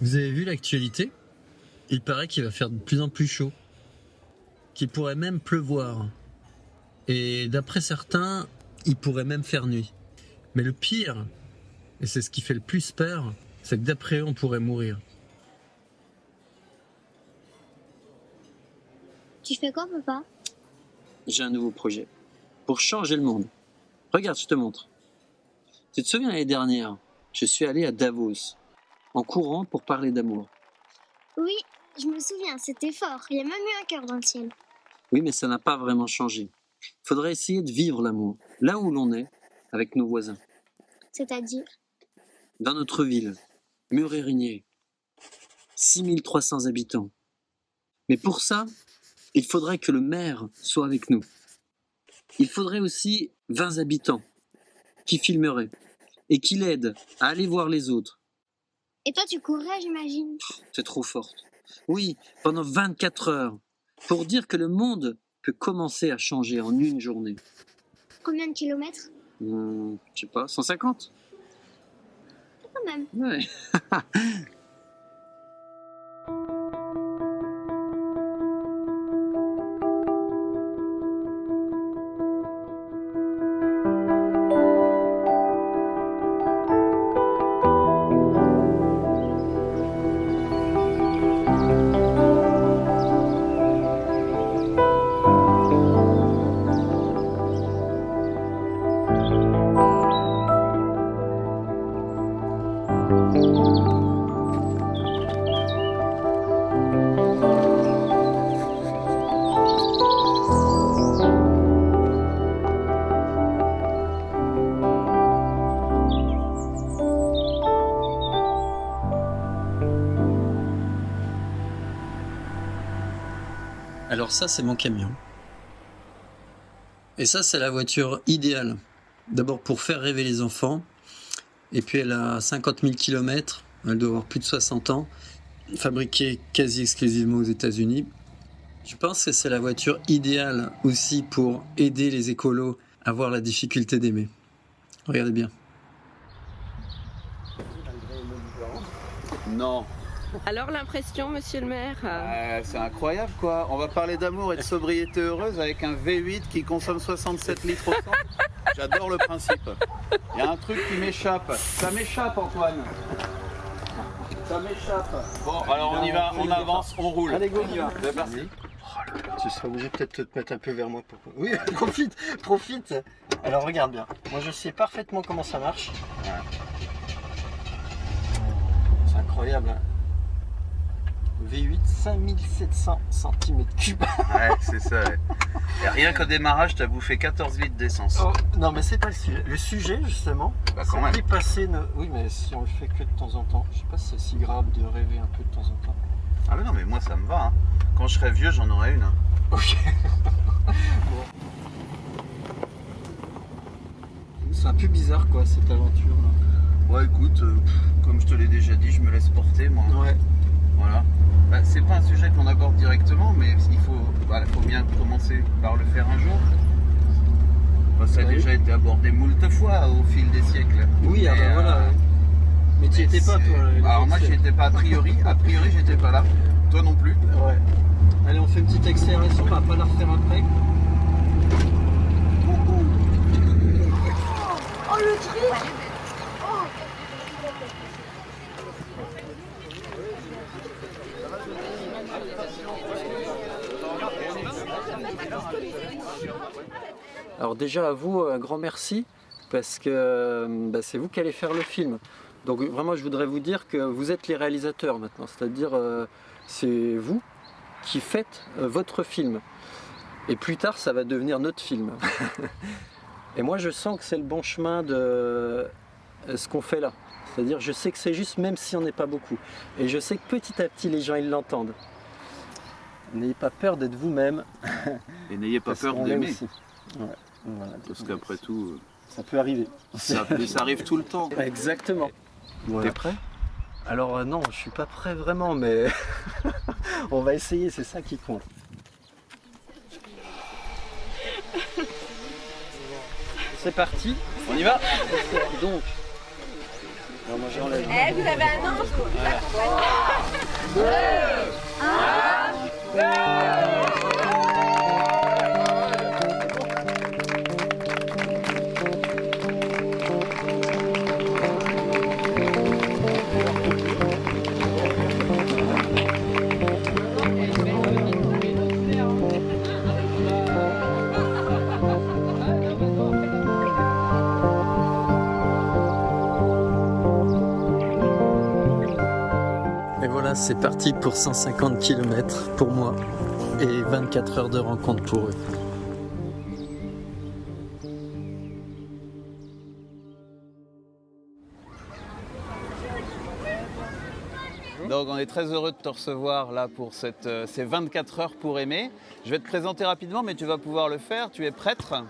Vous avez vu l'actualité? Il paraît qu'il va faire de plus en plus chaud, qu'il pourrait même pleuvoir. Et d'après certains, il pourrait même faire nuit. Mais le pire, et c'est ce qui fait le plus peur, c'est que d'après eux, on pourrait mourir. Tu fais quoi, papa? J'ai un nouveau projet. Pour changer le monde. Regarde, je te montre. Tu te souviens l'année dernière, je suis allé à Davos, en courant pour parler d'amour. Oui, je me souviens, c'était fort. Il y a même eu un cœur dans le ciel. Oui, mais ça n'a pas vraiment changé. Il faudrait essayer de vivre l'amour, là où l'on est, avec nos voisins. C'est-à-dire? Dans notre ville, Mur-Érigné, 6300 habitants. Mais pour ça, il faudrait que le maire soit avec nous. Il faudrait aussi 20 habitants qui filmeraient et qui l'aident à aller voir les autres. Et toi, tu courrais, j'imagine. C'est trop forte. Oui, pendant 24 heures, pour dire que le monde peut commencer à changer en une journée. Combien de kilomètres? Je sais pas, 150? Quand même. Ouais. Alors ça, c'est mon camion. Et ça, c'est la voiture idéale. D'abord pour faire rêver les enfants. Et puis elle a 50 000 km. Elle doit avoir plus de 60 ans. Fabriquée quasi exclusivement aux États-Unis. Je pense que c'est la voiture idéale aussi pour aider les écolos à avoir la difficulté d'aimer. Regardez bien. Non. Alors l'impression, monsieur le maire? C'est incroyable quoi. On va parler d'amour et de sobriété heureuse avec un V8 qui consomme 67 litres au 100. J'adore le principe. Il y a un truc qui m'échappe. Ça m'échappe, Antoine. Ça m'échappe. Bon, alors on y va, on avance, on roule. Allez, go, on y va. C'est parti. Tu seras obligé peut-être de te mettre un peu vers moi. Oui, profite. Alors regarde bien. Moi je sais parfaitement comment ça marche. C'est incroyable. Hein. V8, 5700 cm3. Ouais, c'est ça. Ouais. Et rien qu'au démarrage, t'as bouffé 14 litres d'essence. Oh, non, mais c'est pas le sujet. Le sujet, justement, Bah, quand c'est même. dépasser nos... Oui, mais si on le fait que de temps en temps, je sais pas si c'est si grave de rêver un peu de temps en temps. Ah mais non, mais moi ça me va. Hein. Quand je serai vieux, j'en aurai une. Hein. Ok. C'est un peu bizarre, quoi, cette aventure-là. Ouais, écoute, comme je te l'ai déjà dit, je me laisse porter, moi. Ouais. Voilà. Bah, c'est pas un sujet qu'on aborde directement, mais faut bien commencer par le faire un jour. Bah, ça a déjà été abordé moult fois au fil des siècles. Oui, ah bah voilà. Mais tu étais pas, toi. Alors moi, j'y étais pas a priori. A priori, j'étais pas là. Toi non plus. Ouais. Allez, on fait une petite accélération, on va pas la refaire après. Oh, le truc! Alors déjà à vous, un grand merci, parce que c'est vous qui allez faire le film. Donc vraiment, je voudrais vous dire que vous êtes les réalisateurs maintenant, c'est-à-dire c'est vous qui faites votre film. Et plus tard, ça va devenir notre film. Et moi, je sens que c'est le bon chemin de ce qu'on fait là. C'est-à-dire, je sais que c'est juste, même si on n'est pas beaucoup. Et je sais que petit à petit, les gens, ils l'entendent. N'ayez pas peur d'être vous-même. Et n'ayez pas peur qu'on l'est d'aimer. aussi. Ouais, voilà. Parce qu'après tout, Ça peut arriver. ça arrive tout le temps. Exactement. T'es prêt? Alors non, je suis pas prêt vraiment, mais on va essayer, c'est ça qui compte. C'est parti. On y va? Donc, Alors moi j'enlève. Eh, vous avez un ange pour vous accompagner. Et voilà, c'est parti pour 150 km pour moi et 24 heures de rencontre pour eux. Donc on est très heureux de te recevoir là pour ces 24 heures pour aimer. Je vais te présenter rapidement, mais tu vas pouvoir le faire. Tu es prêtre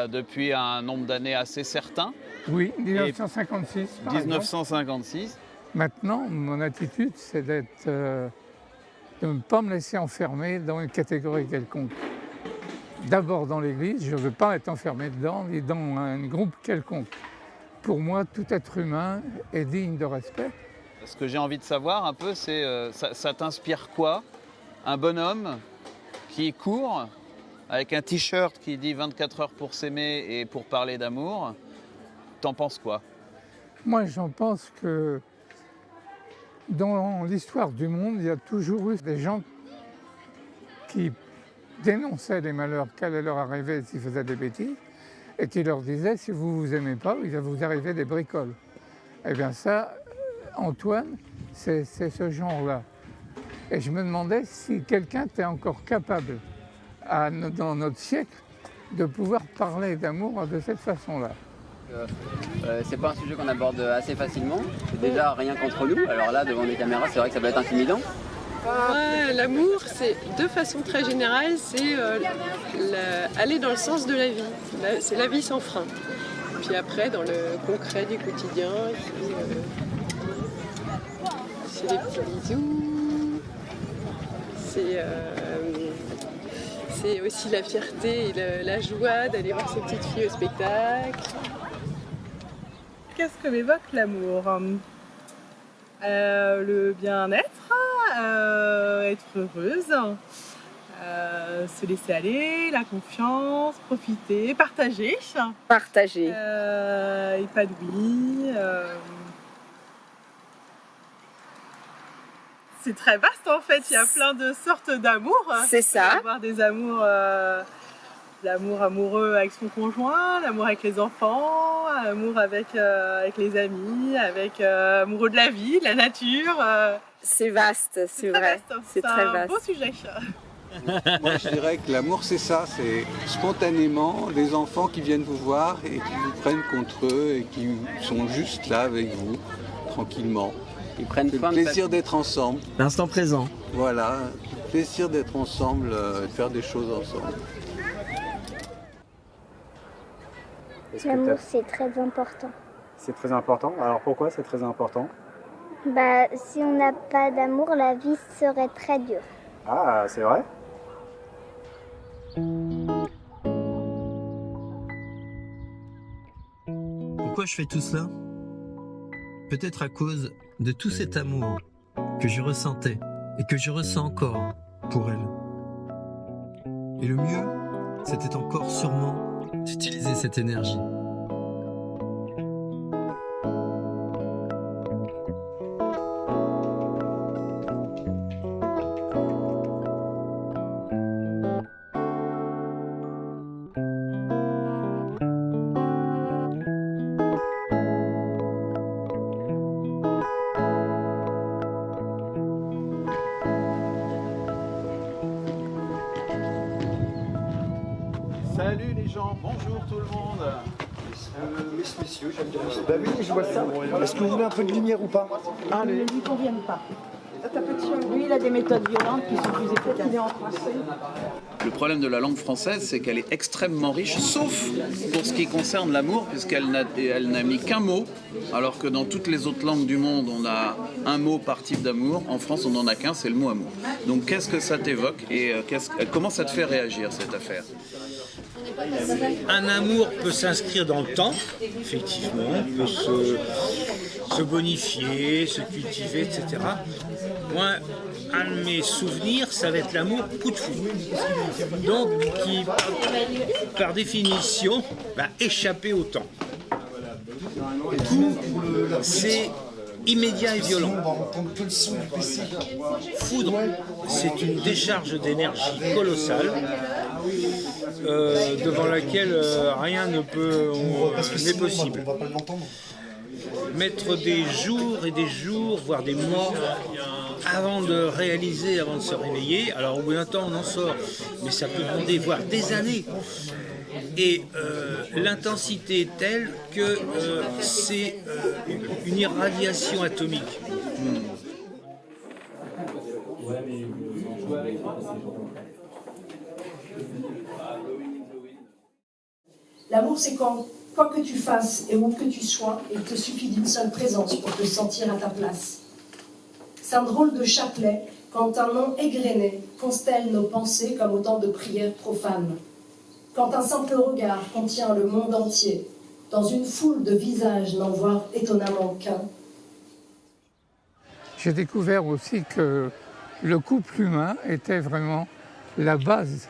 depuis un nombre d'années assez certain. Oui, 1956. Par 1956. exemple. Maintenant, mon attitude, c'est de ne pas me laisser enfermer dans une catégorie quelconque. D'abord dans l'Église, je ne veux pas être enfermé dedans, ni dans un groupe quelconque. Pour moi, tout être humain est digne de respect. Ce que j'ai envie de savoir un peu, c'est ça t'inspire quoi? Un bonhomme qui court avec un t-shirt qui dit 24 heures pour s'aimer et pour parler d'amour. T'en penses quoi? Moi, j'en pense que dans l'histoire du monde, il y a toujours eu des gens qui dénonçaient les malheurs qui allaient leur arriver s'ils faisaient des bêtises et qui leur disaient si vous ne vous aimez pas, il va vous arriver des bricoles. Eh bien ça, Antoine, c'est ce genre-là. Et je me demandais si quelqu'un était encore capable, dans notre siècle, de pouvoir parler d'amour de cette façon-là. C'est pas un sujet qu'on aborde assez facilement. C'est déjà rien contre nous. Alors là, devant des caméras, c'est vrai que ça peut être intimidant. L'amour, c'est de façon très générale, c'est aller dans le sens de la vie. C'est la vie sans frein. Puis après, dans le concret du quotidien, c'est les petits bisous. C'est aussi la fierté et la joie d'aller voir ses petites filles au spectacle. Qu'est-ce que m'évoque l'amour? Le bien-être, être heureuse, se laisser aller, la confiance, profiter, partager. Partager. Épanoui. C'est très vaste en fait, il y a plein de sortes d'amour. C'est ça. Il peut y avoir des amours, l'amour amoureux avec son conjoint, l'amour avec les enfants, l'amour avec les amis, amoureux de la vie, de la nature. C'est vaste, c'est vrai. C'est très vaste. C'est un beau sujet. Moi je dirais que l'amour c'est ça, c'est spontanément des enfants qui viennent vous voir et qui vous prennent contre eux et qui sont juste là avec vous, tranquillement. Ils prennent C'est soin le plaisir d'être ensemble. L'instant présent. Voilà, le plaisir d'être ensemble, de faire des choses ensemble. L'amour, c'est très important. C'est très important. Alors pourquoi c'est très important? Bah, si on n'a pas d'amour, la vie serait très dure. Ah, c'est vrai? Pourquoi je fais tout cela? Peut-être à cause de tout cet amour que je ressentais et que je ressens encore pour elle. Et le mieux, c'était encore sûrement d'utiliser cette énergie. Salut les gens, bonjour tout le monde. Messieurs, j'aime bien. Bah oui, je vois ça. Est-ce que vous voulez un peu de lumière ou pas? Ne lui conviennent pas. Lui, il a des méthodes violentes qui sont plus efficaces. Il est en français. Le problème de la langue française, c'est qu'elle est extrêmement riche, sauf pour ce qui concerne l'amour, puisqu'elle n'a mis qu'un mot, alors que dans toutes les autres langues du monde, on a un mot par type d'amour. En France, on n'en a qu'un, c'est le mot amour. Donc qu'est-ce que ça t'évoque et comment ça te fait réagir, cette affaire? Un amour peut s'inscrire dans le temps, effectivement, peut se bonifier, se cultiver, etc. Moi, un de mes souvenirs, ça va être l'amour coup de foudre. Donc, qui, par définition, va échapper au temps. Coup, c'est immédiat et violent. Foudre, c'est une décharge d'énergie colossale devant laquelle rien n'est possible. Mettre des jours et des jours, voire des mois, avant de réaliser, avant de se réveiller. Alors au bout d'un temps, on en sort, mais ça peut demander, voire des années. Et l'intensité est telle que c'est une irradiation atomique. L'amour, c'est quand, quoi que tu fasses et où que tu sois, il te suffit d'une seule présence pour te sentir à ta place. C'est un drôle de chapelet quand un nom égrené constelle nos pensées comme autant de prières profanes. Quand un simple regard contient le monde entier, dans une foule de visages n'en voir étonnamment qu'un. J'ai découvert aussi que le couple humain était vraiment la base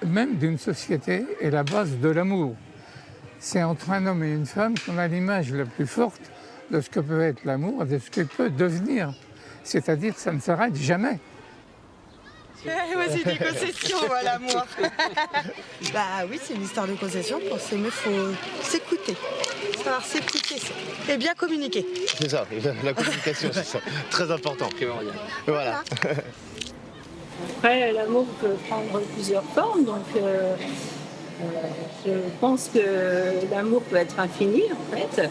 même d'une société est la base de l'amour. C'est entre un homme et une femme qu'on a l'image la plus forte de ce que peut être l'amour et de ce qu'il peut devenir. C'est-à-dire que ça ne s'arrête jamais. Moi, c'est des concessions, l'amour. Bah oui, c'est une histoire de concession. Pour s'aimer, il faut s'écouter. Savoir s'écouter et bien communiquer. C'est ça, la communication, c'est ça. Très important. Voilà. Après, l'amour peut prendre plusieurs formes, donc je pense que l'amour peut être infini, en fait.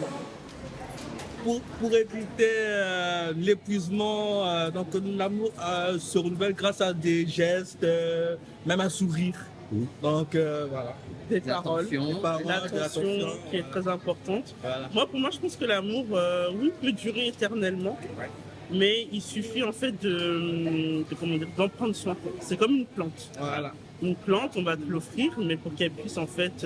Pour éviter l'épuisement, donc l'amour se renouvelle grâce à des gestes, même un sourire. Donc voilà. Des paroles, l'attention qui est très importante. Voilà. Pour moi, je pense que l'amour, oui, peut durer éternellement. Mais il suffit en fait d'en prendre soin. C'est comme une plante. Voilà. Une plante, on va te l'offrir, mais pour qu'elle puisse en fait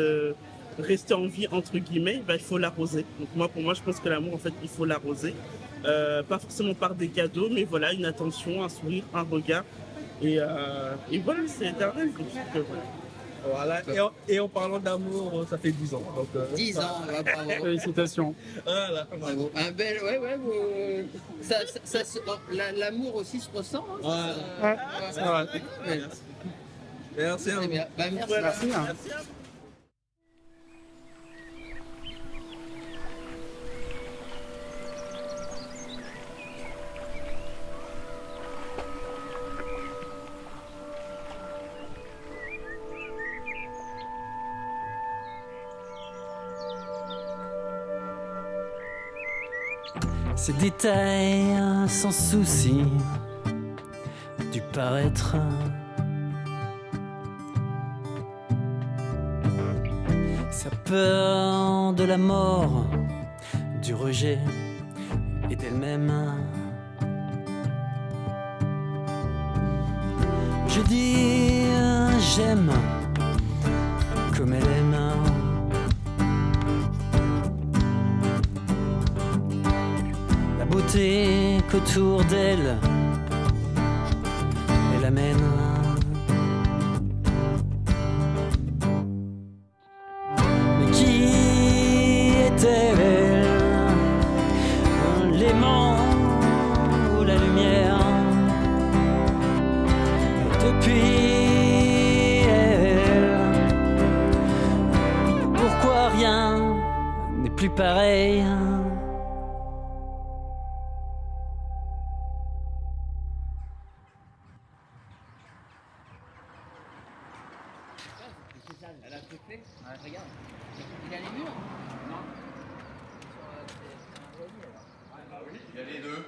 rester en vie entre guillemets, il faut l'arroser. Donc pour moi, je pense que l'amour, en fait, il faut l'arroser. Pas forcément par des cadeaux, mais voilà, une attention, un sourire, un regard. Et voilà, c'est éternel. Voilà, et en parlant d'amour, ça fait 10 ans. Donc, 10 ans, bravo. Félicitations. Voilà. Bravo. Un bel, l'amour aussi se ressent. Hein, c'est vrai. Merci. Merci. Merci. Ces détails sans souci du paraître, sa peur de la mort, du rejet et d'elle-même. Je dis j'aime comme elle aime. Beauté qu'autour d'elle, elle amène. Mais qui est-elle? L'aimant ou la lumière? Depuis elle, pourquoi rien n'est plus pareil? Elle a tout fait. Regarde. Il a les murs? Non. Oui, il y a les deux.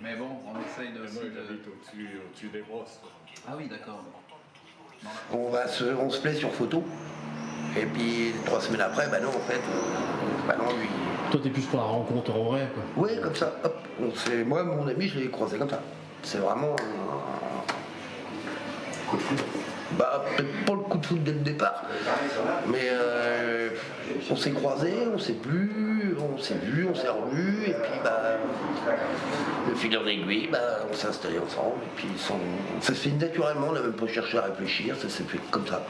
Mais bon, on essaye de... Moi, j'habite au-dessus des brosses. Ah oui, d'accord. On se plaît sur photo. Et puis 3 semaines après, non, en fait, lui. Toi, t'es plus pour la rencontre en vrai, quoi. Ouais, comme ça, hop. Moi, mon ami, je l'ai croisé comme ça. C'est vraiment un coup de foudre. Bah, peut-être pas le coup de foot dès le départ, mais on s'est croisés, on s'est plus, on s'est vu, on s'est revus, et puis bah, le fil en aiguille, bah, on s'est installés ensemble, et puis ça se fait naturellement, on n'a même pas cherché à réfléchir, ça s'est fait comme ça.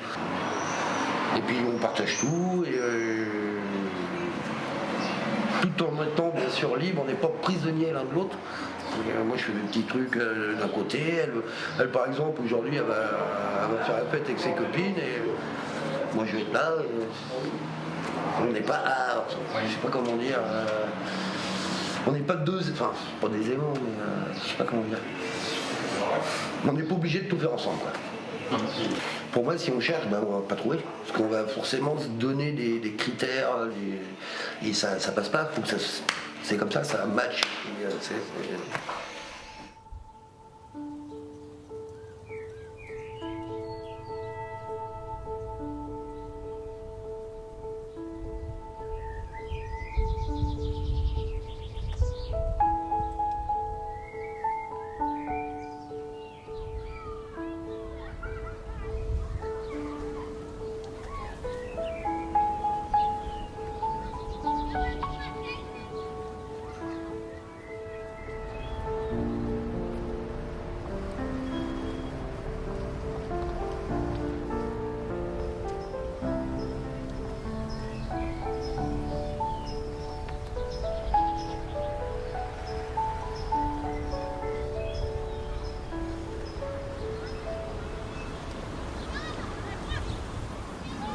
Et puis on partage tout, et tout en étant bien sûr libre, on n'est pas prisonniers l'un de l'autre. Moi je fais des petits trucs d'un côté, elle par exemple aujourd'hui elle va faire la fête avec ses copines et moi je vais être là, on n'est pas, je sais pas comment dire, on n'est pas deux, enfin pas des aimants mais je sais pas comment dire, on n'est pas obligé de tout faire ensemble quoi. Pour moi si on cherche, ben, on va pas trouver, parce qu'on va forcément se donner des critères et ça passe pas, faut que ça c'est comme ça match.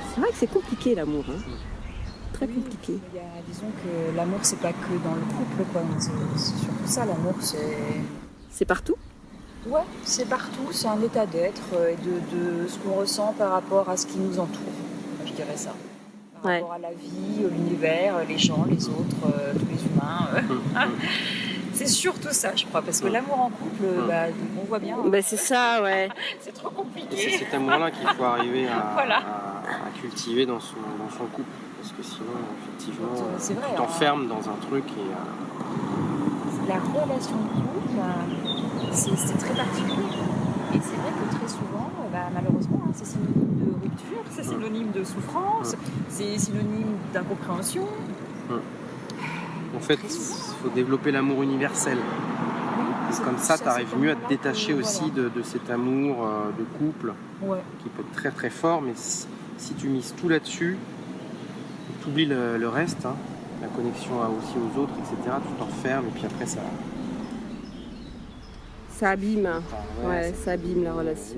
C'est vrai que c'est compliqué l'amour, hein. Très compliqué. Disons que l'amour c'est pas que dans le couple, quoi. C'est surtout ça, l'amour c'est partout. Ouais, c'est partout, c'est un état d'être et de ce qu'on ressent par rapport à ce qui nous entoure, je dirais ça. Par rapport à la vie, l'univers, les gens, les autres, tous les humains. C'est surtout ça, je crois, parce que l'amour en couple, bah, on voit bien. Bah, c'est ça, ouais. C'est trop compliqué. Et c'est cet amour-là qu'il faut arriver à cultiver dans son couple, parce que sinon, effectivement, tu t'enfermes dans un truc et... La relation de couple, c'est très particulier. Et c'est vrai que très souvent, malheureusement, c'est synonyme de rupture, c'est synonyme de souffrance, c'est synonyme d'incompréhension. En fait, il faut développer l'amour universel. Et comme ça, tu arrives mieux à te détacher aussi de cet amour de couple qui peut être très très fort. Mais si tu mises tout là-dessus, tu oublies le reste, hein, la connexion aussi aux autres, etc. Tu t'enfermes et puis après ça... Ça abîme. Ouais, ça abîme la relation.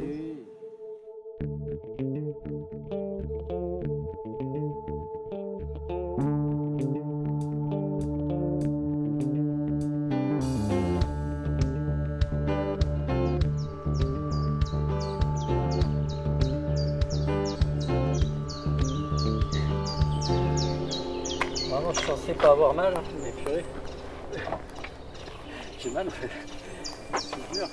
Vraiment, je suis censé pas avoir mal, mais purée. J'ai mal en fait. C'est dur.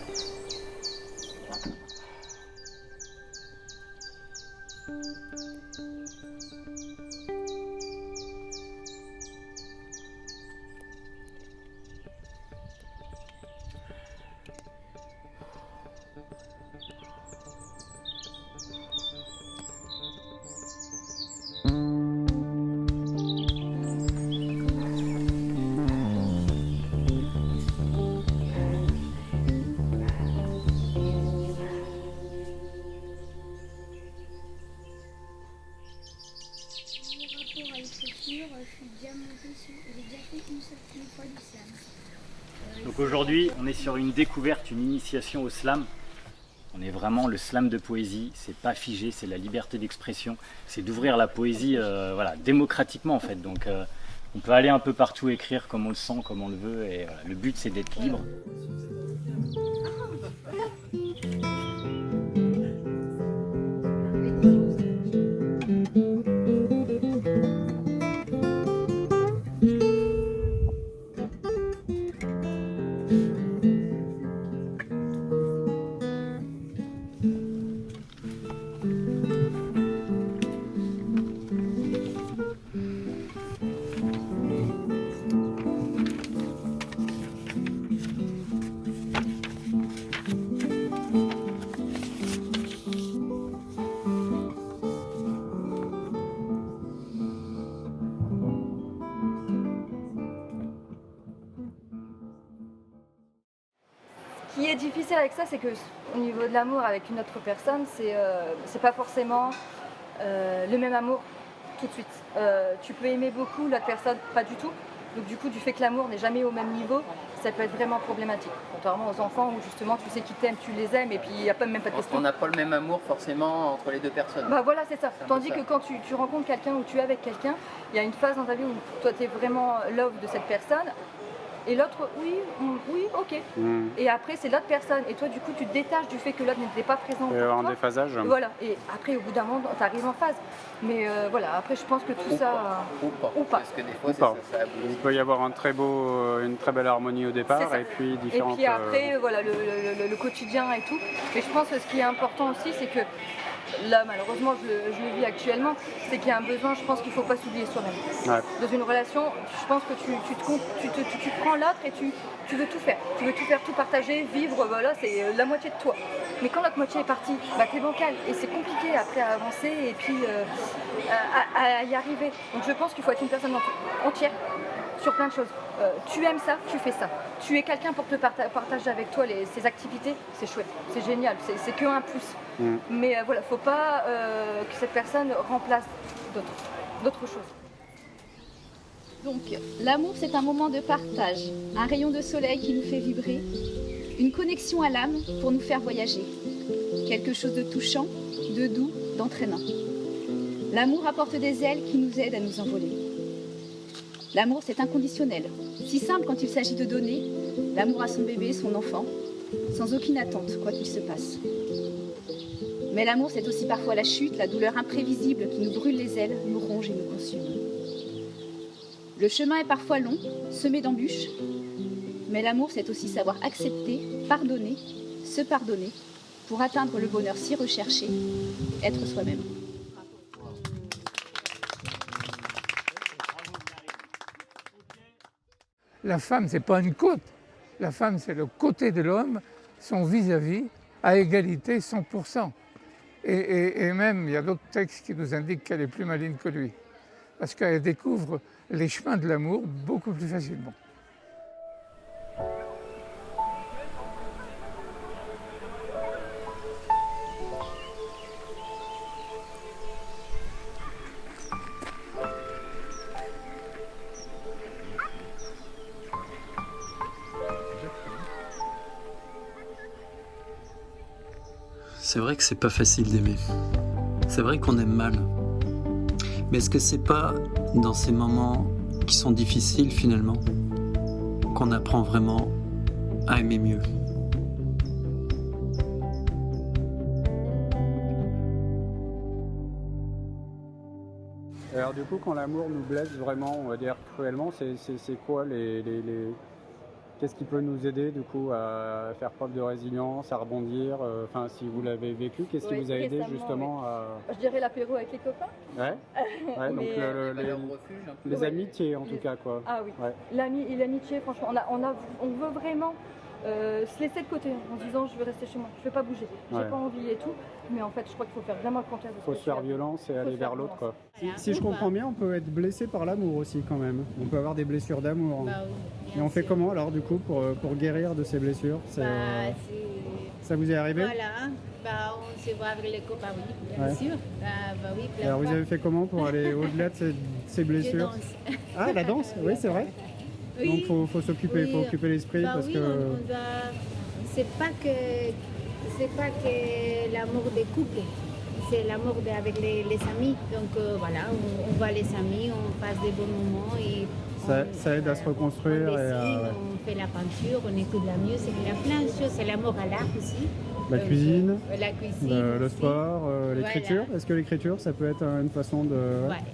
Donc aujourd'hui, on est sur une découverte, une initiation au slam. On est vraiment le slam de poésie, c'est pas figé, c'est la liberté d'expression, c'est d'ouvrir la poésie voilà, démocratiquement en fait. Donc on peut aller un peu partout écrire comme on le sent, comme on le veut, et voilà, le but c'est d'être libre. est difficile avec ça, c'est que au niveau de l'amour avec une autre personne, c'est pas forcément le même amour tout de suite. Tu peux aimer beaucoup l'autre personne, pas du tout. Donc du coup, du fait que l'amour n'est jamais au même niveau, ça peut être vraiment problématique. Contrairement aux enfants où justement tu sais qu'ils t'aiment, tu les aimes et puis il n'y a même pas de question. On n'a pas le même amour forcément entre les deux personnes. Bah voilà, c'est ça. Tandis que quand tu rencontres quelqu'un ou tu es avec quelqu'un, il y a une phase dans ta vie où toi tu es vraiment love de cette personne. Et l'autre, oui, ok. Et après, c'est l'autre personne. Et toi, du coup, tu te détaches du fait que l'autre n'était pas présent. Il y a un déphasage. Voilà. Et après, au bout d'un moment, tu arrives en phase. Mais voilà, après, je pense que tout ça. Ou pas. Parce que des fois, ça il peut y avoir une très belle harmonie au départ et puis différentes. Et puis après, voilà, le quotidien et tout. Et je pense que ce qui est important aussi, c'est que là, malheureusement, je le vis actuellement, c'est qu'il y a un besoin, je pense qu'il ne faut pas s'oublier soi-même. Ouais. Dans une relation, je pense que tu prends l'autre et tu veux tout faire. Tu veux tout faire, tout partager, vivre, voilà, c'est la moitié de toi. Mais quand l'autre moitié est partie, bah, t'es bancal. Et c'est compliqué après à avancer et puis à y arriver. Donc je pense qu'il faut être une personne entière sur plein de choses. Tu aimes ça, tu fais ça. Tu es quelqu'un pour te partager avec toi ses activités, c'est chouette, c'est génial, c'est que un plus. Mais voilà, faut pas que cette personne remplace d'autres choses. Donc, l'amour, c'est un moment de partage, un rayon de soleil qui nous fait vibrer, une connexion à l'âme pour nous faire voyager, quelque chose de touchant, de doux, d'entraînant. L'amour apporte des ailes qui nous aident à nous envoler. L'amour, c'est inconditionnel, si simple quand il s'agit de donner, l'amour à son bébé, son enfant, sans aucune attente, quoi qu'il se passe. Mais l'amour, c'est aussi parfois la chute, la douleur imprévisible qui nous brûle les ailes, nous ronge et nous consume. Le chemin est parfois long, semé d'embûches, mais l'amour, c'est aussi savoir accepter, pardonner, se pardonner, pour atteindre le bonheur si recherché, être soi-même. La femme, c'est pas une côte. La femme, c'est le côté de l'homme, son vis-à-vis, à égalité 100%. Et même, il y a d'autres textes qui nous indiquent qu'elle est plus maligne que lui. Parce qu'elle découvre les chemins de l'amour beaucoup plus facilement. C'est vrai que c'est pas facile d'aimer. C'est vrai qu'on aime mal. Mais est-ce que c'est pas dans ces moments qui sont difficiles finalement qu'on apprend vraiment à aimer mieux ? Alors du coup, quand l'amour nous blesse vraiment, on va dire cruellement, c'est quoi qu'est-ce qui peut nous aider du coup à faire preuve de résilience, à rebondir? Enfin, si vous l'avez vécu, qu'est-ce qui vous a aidé justement à... Je dirais l'apéro avec les copains. Ouais. Donc les amitiés en tout cas quoi. Ah oui. Ouais. L'amitié, franchement, on veut vraiment se laisser de côté en se disant je veux rester chez moi, je veux pas bouger, j'ai pas envie et tout. Mais en fait, je crois qu'il faut faire vraiment le contraire. Il faut se faire violence et aller vers l'autre quoi. Si je comprends bien, on peut être blessé par l'amour aussi quand même. On peut avoir des blessures d'amour. Bah oui. Et on fait comment alors du coup pour guérir de ces blessures? Ça vous est arrivé? Voilà, on se voit avec les copains, oui, bien sûr. Oui, alors vous avez fait comment pour aller au-delà de ces blessures? Je danse. Ah, la danse? Oui, c'est vrai. Oui. Donc faut s'occuper, faut occuper l'esprit parce que... C'est pas que l'amour des couples, c'est l'amour avec les amis. Donc voilà, on voit les amis, on passe des bons moments et ça aide à se reconstruire. On dessine, on fait la peinture, on écoute la musique, il y a plein de choses. C'est l'amour à l'art aussi. La cuisine, le sport, l'écriture. Voilà. Est-ce que l'écriture, ça peut être une façon de... Ouais,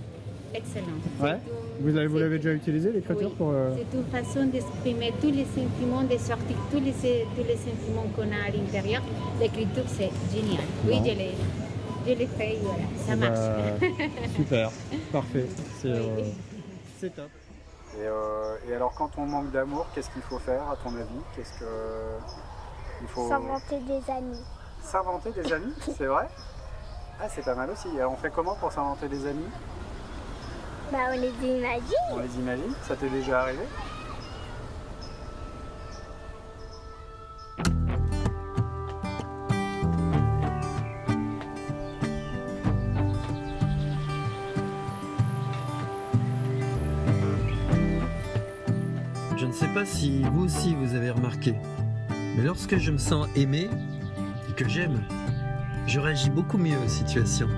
excellent. Ouais. Vous l'avez déjà utilisé l'écriture pour... C'est une façon d'exprimer tous les sentiments, de sortir tous les sentiments qu'on a à l'intérieur. L'écriture, c'est génial. Oui, bon. je l'ai fait, voilà, ça marche. Super, parfait. C'est top. Et alors, quand on manque d'amour, qu'est-ce qu'il faut faire, à ton avis? Il faut... S'inventer des amis. S'inventer des amis? C'est vrai? Ah, c'est pas mal aussi. Alors, on fait comment pour s'inventer des amis? Bah, on les imagine. On les imagine? Ça t'est déjà arrivé? ne sais pas si vous aussi vous avez remarqué, mais lorsque je me sens aimé et que j'aime, je réagis beaucoup mieux aux situations.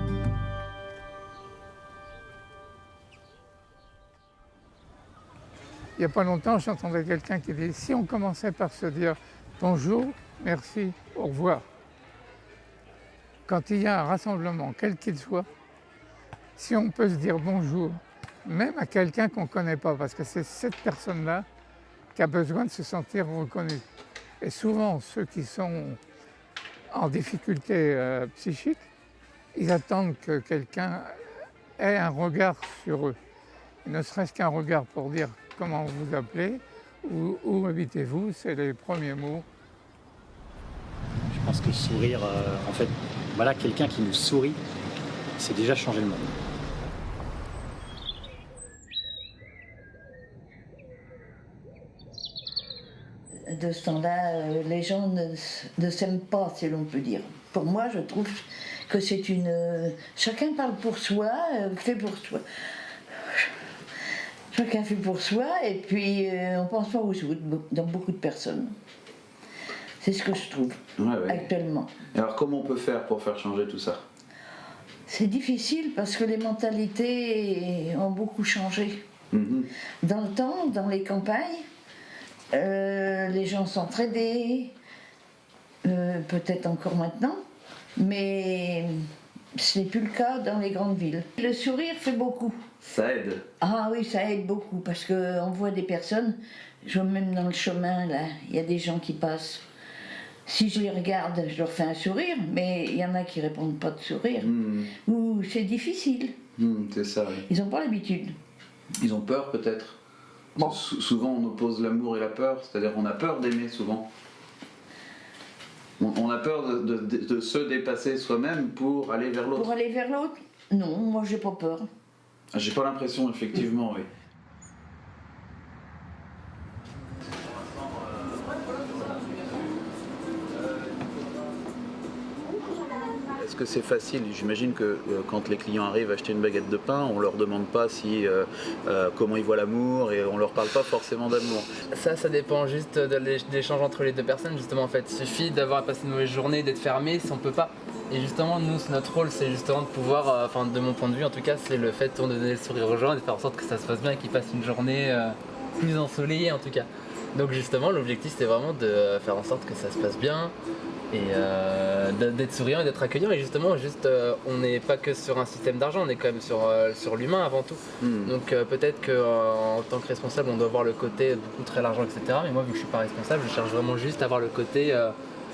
Il n'y a pas longtemps, j'entendais quelqu'un qui dit « Si on commençait par se dire bonjour, merci, au revoir », quand il y a un rassemblement, quel qu'il soit, si on peut se dire bonjour, même à quelqu'un qu'on ne connaît pas, parce que c'est cette personne-là qui a besoin de se sentir reconnu. Et souvent, ceux qui sont en difficulté psychique, ils attendent que quelqu'un ait un regard sur eux. Ne serait-ce qu'un regard pour dire comment vous vous appelez, où habitez-vous, c'est les premiers mots. Je pense que sourire, en fait, voilà, quelqu'un qui nous sourit, c'est déjà changer le monde. De ce temps-là, les gens ne s'aiment pas, si l'on peut dire. Pour moi, je trouve que c'est une... Chacun parle pour soi, fait pour soi. Chacun fait pour soi, et puis on ne pense pas aux autres, dans beaucoup de personnes. C'est ce que je trouve, actuellement. Et alors, comment on peut faire pour faire changer tout ça? C'est difficile, parce que les mentalités ont beaucoup changé. Dans le temps, dans les campagnes, les gens s'entraidaient, peut-être encore maintenant, mais ce n'est plus le cas dans les grandes villes. Le sourire fait beaucoup. Ça aide? Ah oui, ça aide beaucoup, parce qu'on voit des personnes, je vois même dans le chemin, là, il y a des gens qui passent. Si je les regarde, je leur fais un sourire, mais il y en a qui ne répondent pas de sourire. Ou c'est difficile. C'est ça, oui. Ils n'ont pas l'habitude. Ils ont peur peut-être. Bon. Souvent on oppose l'amour et la peur, c'est-à-dire qu'on a peur d'aimer souvent. On a peur de se dépasser soi-même pour aller vers l'autre. Pour aller vers l'autre? Non, moi j'ai pas peur. J'ai pas l'impression, effectivement, oui. Est-ce que c'est facile? J'imagine que quand les clients arrivent acheter une baguette de pain, on leur demande pas comment ils voient l'amour et on leur parle pas forcément d'amour. Ça dépend juste de l'échange entre les deux personnes. Justement, en fait, il suffit d'avoir passé une mauvaise journée, d'être fermé, si on peut pas. Et justement, nous, notre rôle, c'est justement de pouvoir, de mon point de vue en tout cas, c'est le fait de donner le sourire aux gens et de faire en sorte que ça se passe bien et qu'ils passent une journée plus ensoleillée en tout cas. Donc justement, l'objectif, c'est vraiment de faire en sorte que ça se passe bien et d'être souriant et d'être accueillant. Et justement, on n'est pas que sur un système d'argent, on est quand même sur l'humain avant tout. Donc peut-être qu'en tant que responsable, on doit voir le côté beaucoup très l'argent, etc. Mais moi, vu que je suis pas responsable, je cherche vraiment juste à avoir le côté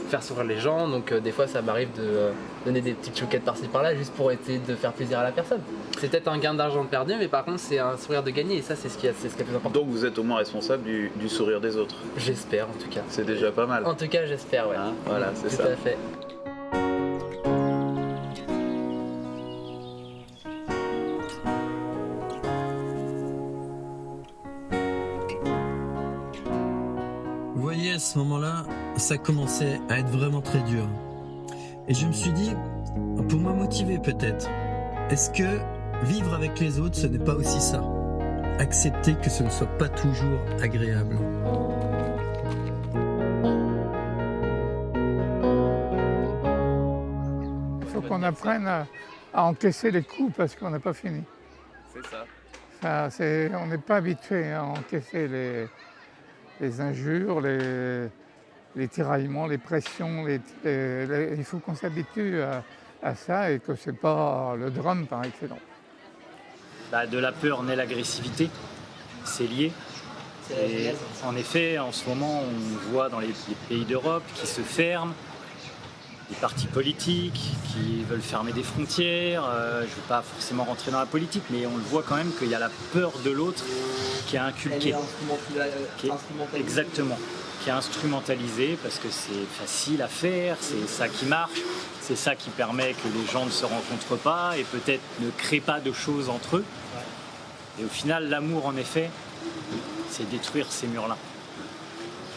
faire sourire les gens, donc des fois ça m'arrive de donner des petites chouquettes par-ci par-là juste pour essayer de faire plaisir à la personne. C'est peut-être un gain d'argent perdu, mais par contre c'est un sourire de gagné et ça c'est ce qui est le plus important. Donc vous êtes au moins responsable du sourire des autres? J'espère en tout cas. C'est déjà pas mal. En tout cas j'espère, ouais. Hein, voilà, c'est ça. Tout à fait. Vous voyez, à ce moment-là, ça commençait à être vraiment très dur. Et je me suis dit, pour me motiver peut-être, est-ce que vivre avec les autres, ce n'est pas aussi ça? Accepter que ce ne soit pas toujours agréable. Il faut qu'on apprenne à encaisser les coups parce qu'on n'a pas fini. C'est ça. On n'est pas habitué à encaisser les injures, les tiraillements, les pressions. Il faut qu'on s'habitue à ça et que ce n'est pas le drame par excellence. De la peur naît l'agressivité, c'est lié. Et en effet, en ce moment, on voit dans les pays d'Europe qui se ferment, des partis politiques qui veulent fermer des frontières. Je ne veux pas forcément rentrer dans la politique, mais on le voit quand même qu'il y a la peur de l'autre qui est inculquée. Exactement, qui est instrumentalisée parce que c'est facile à faire, c'est ça qui marche, c'est ça qui permet que les gens ne se rencontrent pas et peut-être ne créent pas de choses entre eux. Et au final, l'amour, en effet, c'est détruire ces murs-là.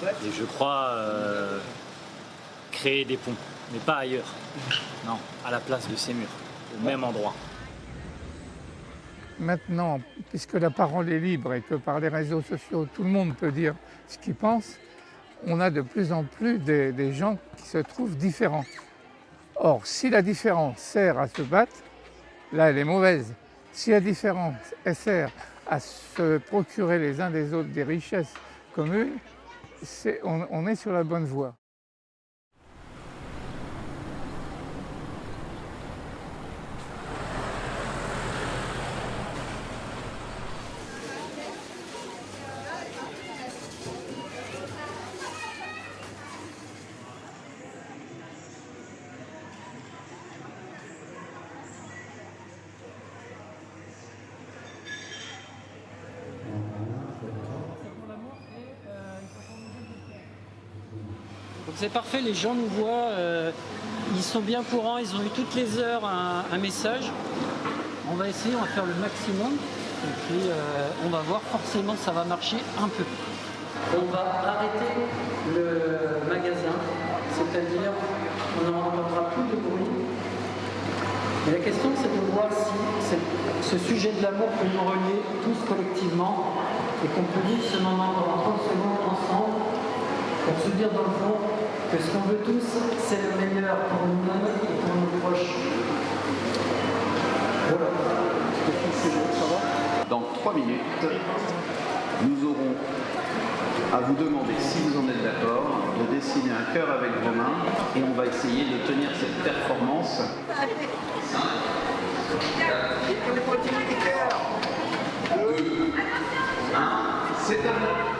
Et je crois créer des ponts, mais pas ailleurs. Non, à la place de ces murs, au même endroit. Maintenant, puisque la parole est libre et que par les réseaux sociaux, tout le monde peut dire ce qu'il pense, on a de plus en plus des gens qui se trouvent différents. Or, si la différence sert à se battre, là, elle est mauvaise. Si la différence elle sert à se procurer les uns des autres des richesses communes, on est sur la bonne voie. Donc c'est parfait, les gens nous voient, ils sont bien courants, ils ont eu toutes les heures un message. On va essayer, on va faire le maximum et puis on va voir, forcément ça va marcher un peu. On va arrêter le magasin, c'est-à-dire on n'entendra plus de bruit. Et la question c'est de voir si ce sujet de l'amour peut nous relier tous collectivement et qu'on peut vivre ce moment pendant 30 secondes ensemble pour se dire dans le fond que ce qu'on veut tous, c'est le meilleur pour nous-mêmes et pour nos proches. Voilà. Dans 3 minutes, nous aurons à vous demander, si vous en êtes d'accord, de dessiner un cœur avec vos mains et on va essayer de tenir cette performance. 2, 1, c'est à vous.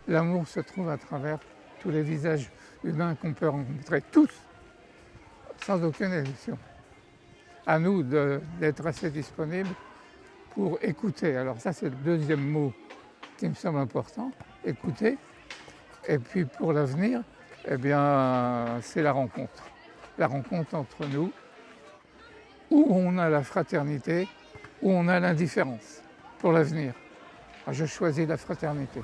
L'amour se trouve à travers tous les visages humains qu'on peut rencontrer, tous, sans aucune exception. À nous d'être assez disponibles pour écouter. Alors ça, c'est le deuxième mot qui me semble important, écouter. Et puis pour l'avenir, eh bien, c'est la rencontre. La rencontre entre nous, où on a la fraternité, où on a l'indifférence pour l'avenir. Alors, je choisis la fraternité.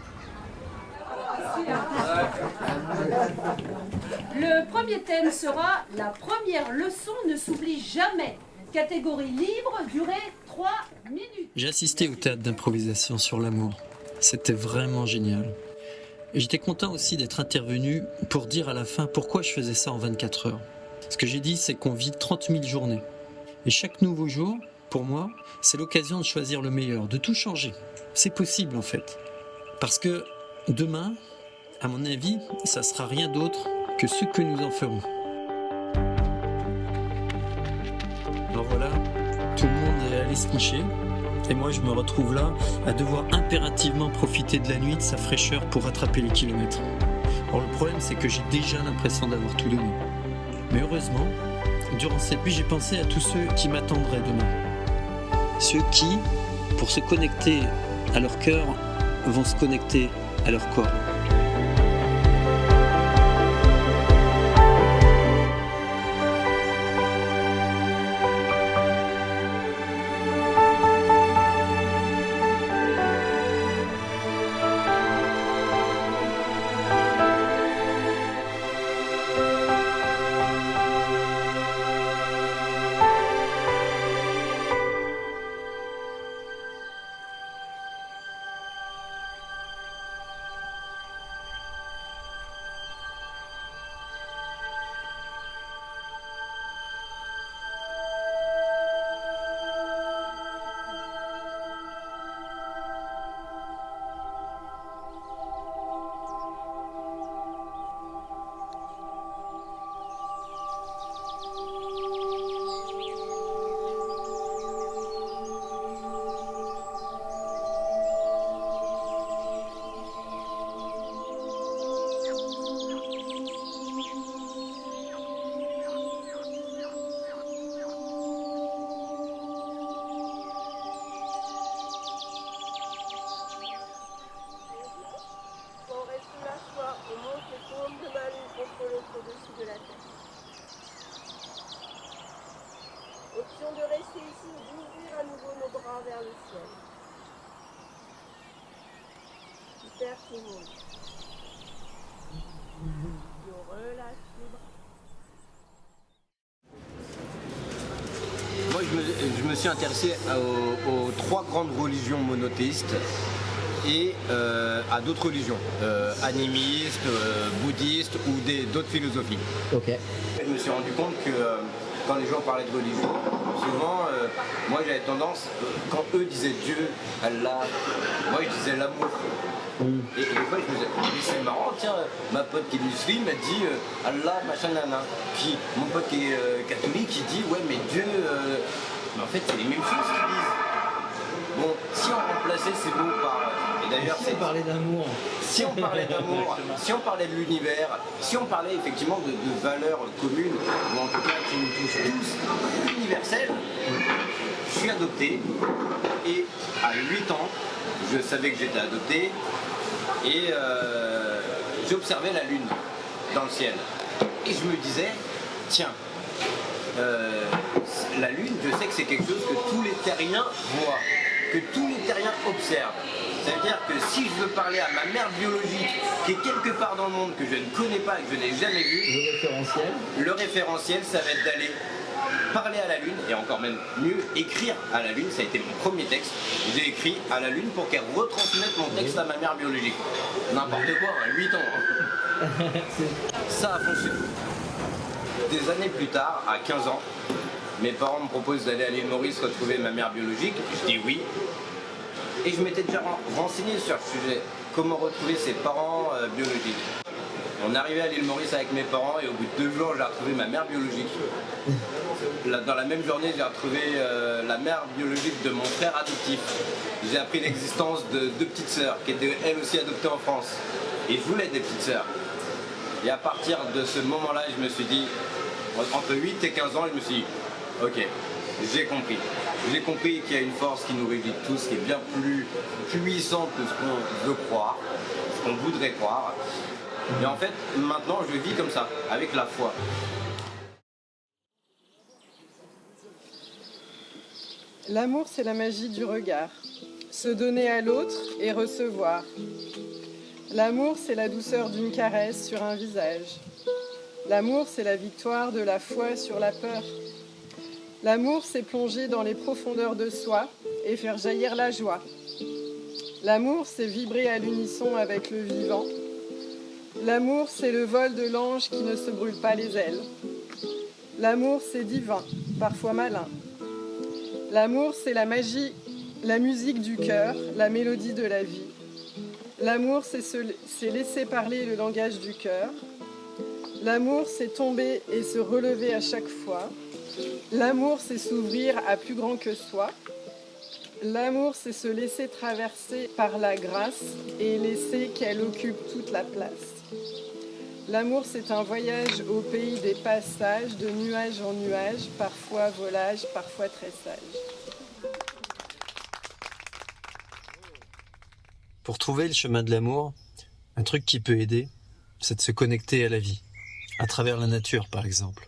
Le premier thème sera « La première leçon ne s'oublie jamais ». Catégorie libre, durée 3 minutes. J'ai assisté au théâtre d'improvisation sur l'amour. C'était vraiment génial. Et j'étais content aussi d'être intervenu pour dire à la fin pourquoi je faisais ça en 24 heures. Ce que j'ai dit, c'est qu'on vit 30 000 journées. Et chaque nouveau jour, pour moi, c'est l'occasion de choisir le meilleur, de tout changer. C'est possible en fait. Parce que demain, à mon avis, ça sera rien d'autre que ce que nous en ferons. Alors voilà, tout le monde est allé se nicher. Et moi, je me retrouve là à devoir impérativement profiter de la nuit, de sa fraîcheur pour rattraper les kilomètres. Alors le problème, c'est que j'ai déjà l'impression d'avoir tout donné. Mais heureusement, durant cette nuit, j'ai pensé à tous ceux qui m'attendraient demain. Ceux qui, pour se connecter à leur cœur, vont se connecter à leur corps. l'option de rester ici ou d'ouvrir à nouveau nos bras vers le ciel. Super tout le monde. Je relâche les bras. Moi, je me suis intéressé aux 3 grandes religions monothéistes et à d'autres religions, animistes, bouddhistes ou d'autres philosophies. Ok. Je me suis rendu compte que quand les gens parlaient de religion, souvent, moi j'avais tendance, quand eux disaient Dieu, Allah, moi je disais l'amour. Et des fois je me disais, mais c'est marrant, tiens, ma pote qui est musulmane m'a dit Allah, machin, nana. Puis mon pote qui est catholique, il dit, ouais, mais Dieu, mais en fait c'est les mêmes choses qu'ils disent. Bon, si on remplaçait ces mots par... Et d'ailleurs, si on parlait d'amour. Si on parlait d'amour, si on parlait de l'univers, si on parlait effectivement de valeurs communes, ou en tout cas qui nous touchent tous, universelles, je suis adopté et à 8 ans, je savais que j'étais adopté et j'observais la lune dans le ciel. Et je me disais, tiens, la lune, je sais que c'est quelque chose que tous les terriens voient, que tous les terriens observent. C'est-à-dire que si je veux parler à ma mère biologique qui est quelque part dans le monde que je ne connais pas et que je n'ai jamais vu, le référentiel, ça va être d'aller parler à la lune, et encore même mieux, écrire à la lune. Ça a été mon premier texte. J'ai écrit à la lune pour qu'elle retransmette mon texte à ma mère biologique. N'importe quoi, à 8 ans. Ça a fonctionné. Des années plus tard, à 15 ans, mes parents me proposent d'aller à l'île Maurice retrouver ma mère biologique. Je dis oui. Et je m'étais déjà renseigné sur le sujet, comment retrouver ses parents biologiques. On arrivait à l'île Maurice avec mes parents et au bout de 2 jours, j'ai retrouvé ma mère biologique. Dans la même journée, j'ai retrouvé la mère biologique de mon frère adoptif. J'ai appris l'existence de 2 petites sœurs qui étaient elles aussi adoptées en France. Et je voulais des petites sœurs. Et à partir de ce moment-là, je me suis dit, entre 8 et 15 ans, je me suis dit, ok, j'ai compris. J'ai compris qu'il y a une force qui nous régit tous, qui est bien plus puissante que ce qu'on veut croire, ce qu'on voudrait croire. Et en fait, maintenant, je vis comme ça, avec la foi. L'amour, c'est la magie du regard. Se donner à l'autre et recevoir. L'amour, c'est la douceur d'une caresse sur un visage. L'amour, c'est la victoire de la foi sur la peur. L'amour, c'est plonger dans les profondeurs de soi et faire jaillir la joie. L'amour, c'est vibrer à l'unisson avec le vivant. L'amour, c'est le vol de l'ange qui ne se brûle pas les ailes. L'amour, c'est divin, parfois malin. L'amour, c'est la magie, la musique du cœur, la mélodie de la vie. L'amour, c'est laisser parler le langage du cœur. L'amour, c'est tomber et se relever à chaque fois. L'amour, c'est s'ouvrir à plus grand que soi. L'amour, c'est se laisser traverser par la grâce et laisser qu'elle occupe toute la place. L'amour, c'est un voyage au pays des passages, de nuage en nuage, parfois volage, parfois tressage. Pour trouver le chemin de l'amour, un truc qui peut aider, c'est de se connecter à la vie, à travers la nature par exemple.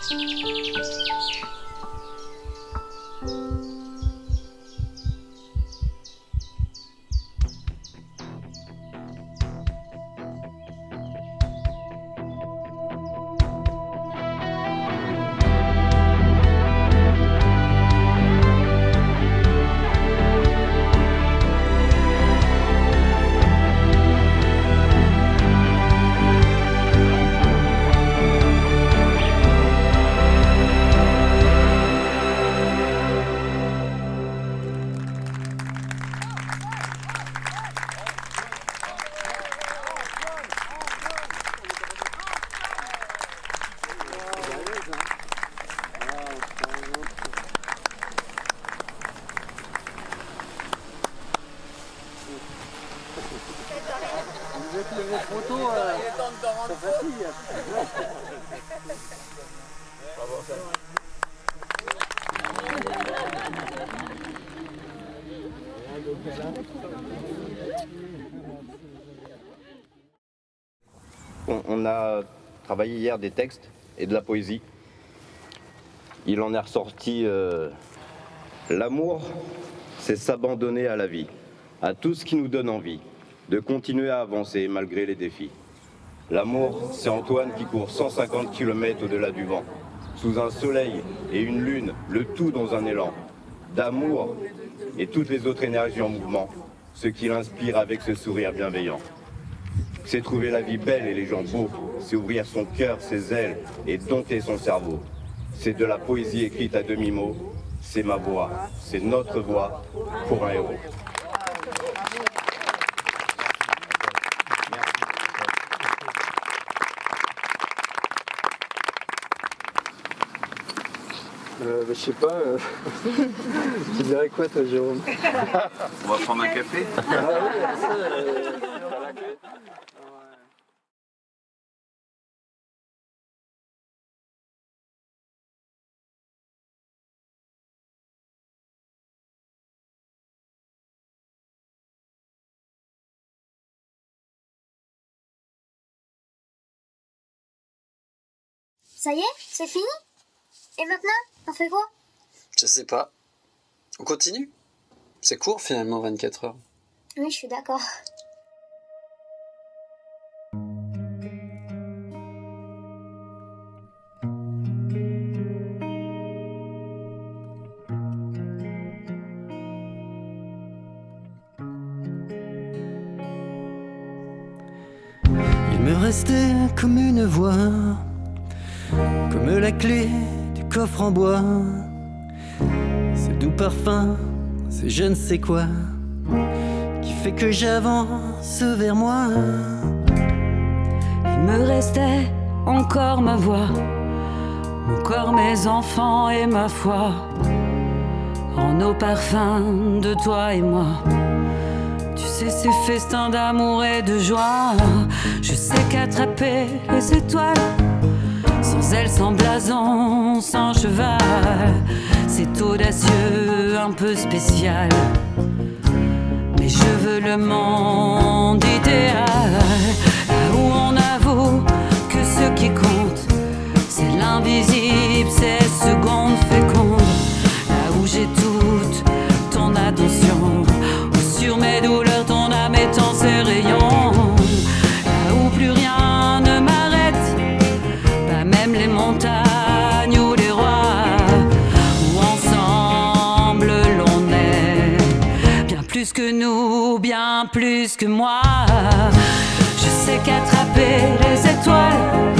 Vous êtes les photos, ça fatigue. On a travaillé hier des textes et de la poésie. Il en est ressorti l'amour, c'est s'abandonner à la vie, à tout ce qui nous donne envie, de continuer à avancer malgré les défis. L'amour, c'est Antoine qui court 150 km au-delà du vent, sous un soleil et une lune, le tout dans un élan d'amour et toutes les autres énergies en mouvement, ce qui l'inspire avec ce sourire bienveillant. C'est trouver la vie belle et les gens beaux, c'est ouvrir son cœur, ses ailes et dompter son cerveau. C'est de la poésie écrite à demi-mot, c'est ma voix, c'est notre voix pour un héros. Je sais pas, tu dirais quoi toi Jérôme? On va prendre un café. Ah oui, ça, Ça y est, c'est fini? Et maintenant, on fait quoi? je sais pas. On continue? C'est court finalement 24 heures. Oui, je suis d'accord. Il me restait comme une voix, comme la clé du coffre en bois. Ce doux parfum, c'est je ne sais quoi, qui fait que j'avance vers moi. Il me restait encore ma voix, mon corps, mes enfants et ma foi, en nos parfums de toi et moi. Tu sais, ces festins d'amour et de joie, je sais qu'attraper les étoiles, sans ailes, sans blason, sans cheval, c'est audacieux, un peu spécial. Mais je veux le monde idéal, là où on avoue que ce qui compte, c'est l'invisible, ces secondes fécondes, là où j'ai toute ton attention, où sur mes douleurs ton âme étend ses rayons, là où plus rien ne m'arrête, pas même les montagnes ou les rois, où ensemble l'on est bien plus que nous, bien plus que moi. Je sais qu'attraper les étoiles,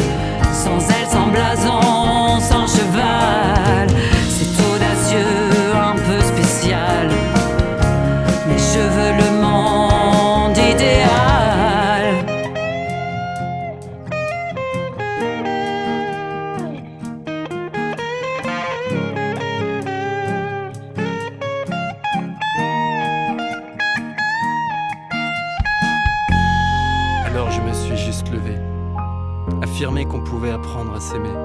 sans ailes, sans blason, sans cheval, c'est audacieux, un peu spécial. Mais je veux le monde idéal. Alors je me suis juste levé, affirmé qu'on pouvait apprendre à s'aimer.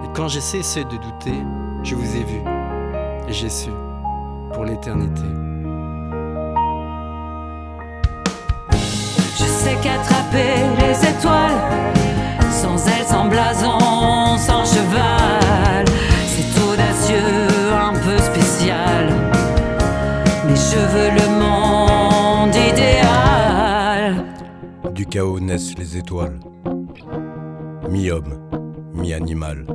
Et quand j'ai cessé de douter, je vous ai vu, et j'ai su, pour l'éternité. Je sais qu'attraper les étoiles, sans ailes, sans blason, sans cheval, chaos naissent les étoiles. Mi-homme, mi-animal.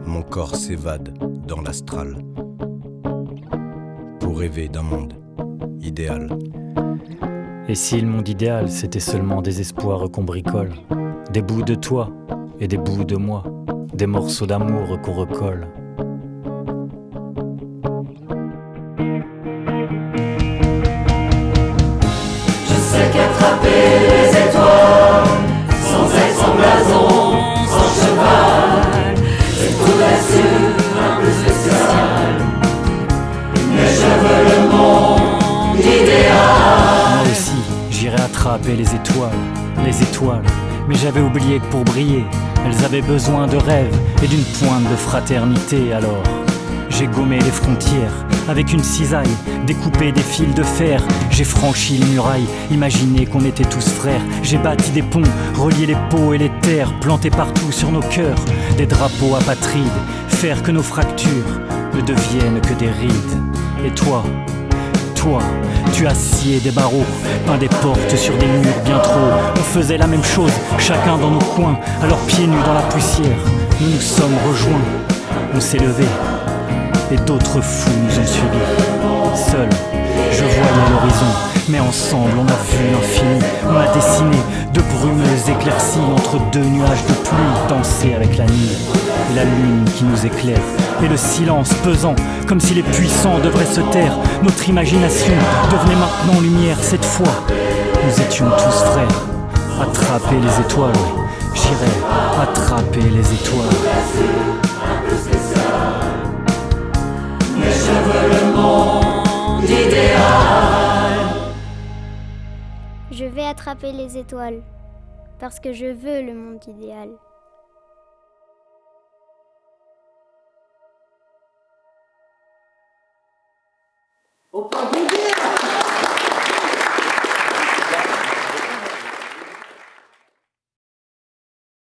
Mon corps s'évade dans l'astral pour rêver d'un monde idéal. Et si le monde idéal, c'était seulement des espoirs qu'on bricole, des bouts de toi et des bouts de moi, des morceaux d'amour qu'on recolle. Je sais qu'attraper les étoiles, sans être sans blason, sans cheval, c'est tout d'assuré un peu spécial. Mais je veux le monde idéal. Moi aussi, j'irai attraper les étoiles. Mais j'avais oublié que pour briller, elles avaient besoin de rêves et d'une pointe de fraternité. Alors, j'ai gommé les frontières avec une cisaille, découpé des fils de fer. J'ai franchi les murailles, imaginé qu'on était tous frères. J'ai bâti des ponts, relié les peaux et les terres, plantés partout sur nos cœurs des drapeaux apatrides, faire que nos fractures ne deviennent que des rides. Et toi, tu as scié des barreaux, peint des portes sur des murs bien trop. On faisait la même chose, chacun dans nos coins, alors pieds nus dans la poussière, nous nous sommes rejoints. On s'est levés, et d'autres fous nous ont suivis. Seul, je voyais l'horizon, mais ensemble on a vu l'infini. On a dessiné de brumes éclaircies entre deux nuages de pluie, danser avec la nuit et la lune qui nous éclaire. Et le silence pesant, comme si les puissants devraient se taire. Notre imagination devenait maintenant lumière. Cette fois, nous étions tous frères. Attraper les étoiles, j'irai attraper les étoiles. Mais je veux le monde idéal. Je vais attraper les étoiles, parce que je veux le monde idéal. On peut applaudir.